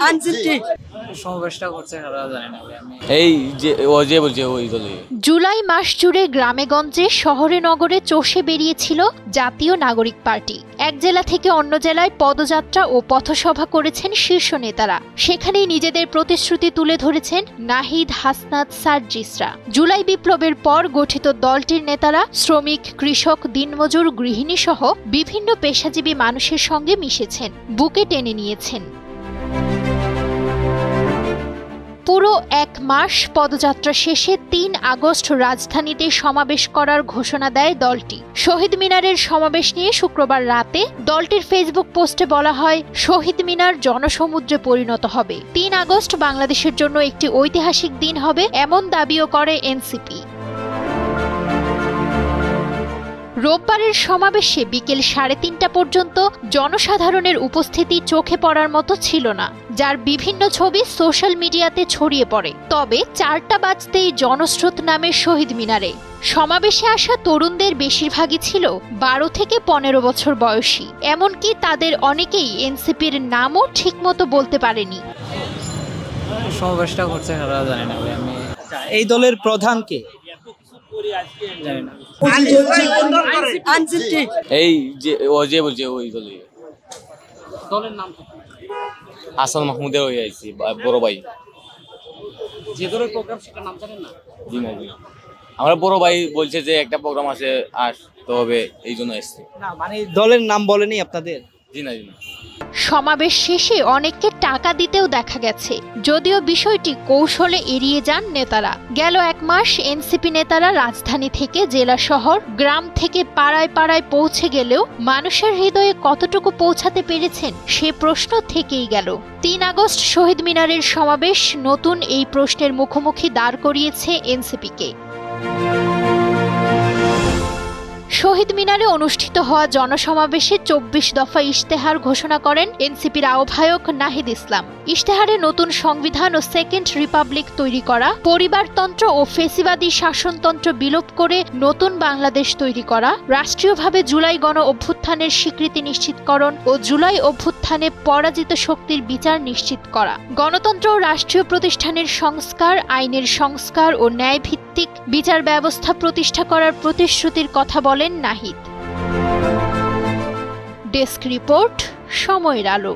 আনজিলটি সমাবেশটা করছে জানি না আমি এই যে ও যে বলছে ওই দলে। জুলাই মাস জুড়ে গ্রামে-গঞ্জে শহরে নগরে চষে বেরিয়েছিল জাতীয় নাগরিক পার্টি। এক জেলা থেকে অন্য জেলায় পদযাত্রা ও পথসভা করেছেন শীর্ষ নেতারা। সেখানেই নিজেদের প্রতিশ্রুতি তুলে ধরেছেন নাহিদ, হাসনাত, সার্জিসরা। জুলাই বিপ্লবের পর গঠিত দলটির নেতারা শ্রমিক, কৃষক, দিনমজুর, গৃহিণী সহ বিভিন্ন পেশাজীবী মানুষের সঙ্গে মিশেছেন, বুকে টেনে নিয়েছেন। পুরো এক মাস পদযাত্রা শেষে ৩ আগস্ট রাজধানীতে সমাবেশ করার ঘোষণা দেয় দলটি। শহীদ মিনারের সমাবেশ নিয়ে শুক্রবার রাতে দলটির ফেসবুক পোস্টে বলা হয়, শহীদ মিনার জনসমুদ্রে পরিণত হবে। ৩ আগস্ট বাংলাদেশের জন্য একটি ঐতিহাসিক দিন হবে, এমন দাবিও করে এনসিপি। রোববারের সমাবেশে বিকেল 3:30 পর্যন্ত জনসাধারণের উপস্থিতি চোখে পড়ার মতো ছিল না, যার বিভিন্ন ছবি সোশ্যাল মিডিয়াতে ছড়িয়ে পড়ে। তবে 4টা বাজতেই জনস্রোত নামে শহীদ মিনারে। সমাবেশে আসা তরুণদের বেশিরভাগই ছিল 12 থেকে 15 বছর বয়সী। এমনকি তাদের অনেকেই এনসিপির নামও ঠিকমতো বলতে পারেনি। সমাবেশটা করছে জানি না আমি এই দলের প্রধান কে? জানি না। আনজিলটি এই যে ও যে বলছে ওই দলে। দলের নাম হাসান মাহমুদের হয়ে আইছি বড় ভাই। যে দলের প্রোগ্রাম সেটা নাম জানেন না? জি না জি। আমার বড় ভাই বলছে যে একটা প্রোগ্রাম আছে আসতে হবে, এই জন্য এসছি। না মানে দলের নাম বলেনি আপনাদের? জি না জি না। সমাবেশ শেষে অনেককে টাকা দিতেও দেখা গেছে, যদিও বিষয়টি কৌশলে এড়িয়ে যান নেতারা। গেল 1 মাস এনসিপি নেতারা রাজধানী থেকে জেলা শহর, গ্রাম থেকে পাড়ায় পাড়ায় পৌঁছে গেলেও মানুষের হৃদয়ে কতটুকু পৌঁছাতে পেরেছেন সে প্রশ্ন থেকেই গেল। 3 আগস্ট শহীদ মিনারের সমাবেশ নতুন এই প্রশ্নের মুখোমুখি দাঁড় করিয়েছে এনসিপিকে। শহীদ মিনারে অনুষ্ঠিত হওয়া জনসমাবেশে 24 দফা ইশতেহার ঘোষণা করেন এনসিপির আহ্বায়ক নাহিদ ইসলাম। ইশতেহারে নতুন সংবিধান ও সেকেন্ড রিপাবলিক তৈরি করা, পরিবারতন্ত্র ও ফেসিবাদী শাসনতন্ত্র বিলোপ করে নতুন বাংলাদেশ তৈরি করা, রাষ্ট্রীয়ভাবে জুলাই গণ অভ্যুত্থানের স্বীকৃতি নিশ্চিতকরণ ও জুলাই অভ্যুত্থানে পরাজিত শক্তির বিচার নিশ্চিত করা, গণতন্ত্র ও রাষ্ট্রীয় প্রতিষ্ঠানের সংস্কার, আইনের সংস্কার ও ন্যায়ভিত্তিক বিচার ব্যবস্থা প্রতিষ্ঠা করার প্রতিশ্রুতির কথা বলেন নাহিদ। ডেস্ক রিপোর্ট, সময়ের আলো।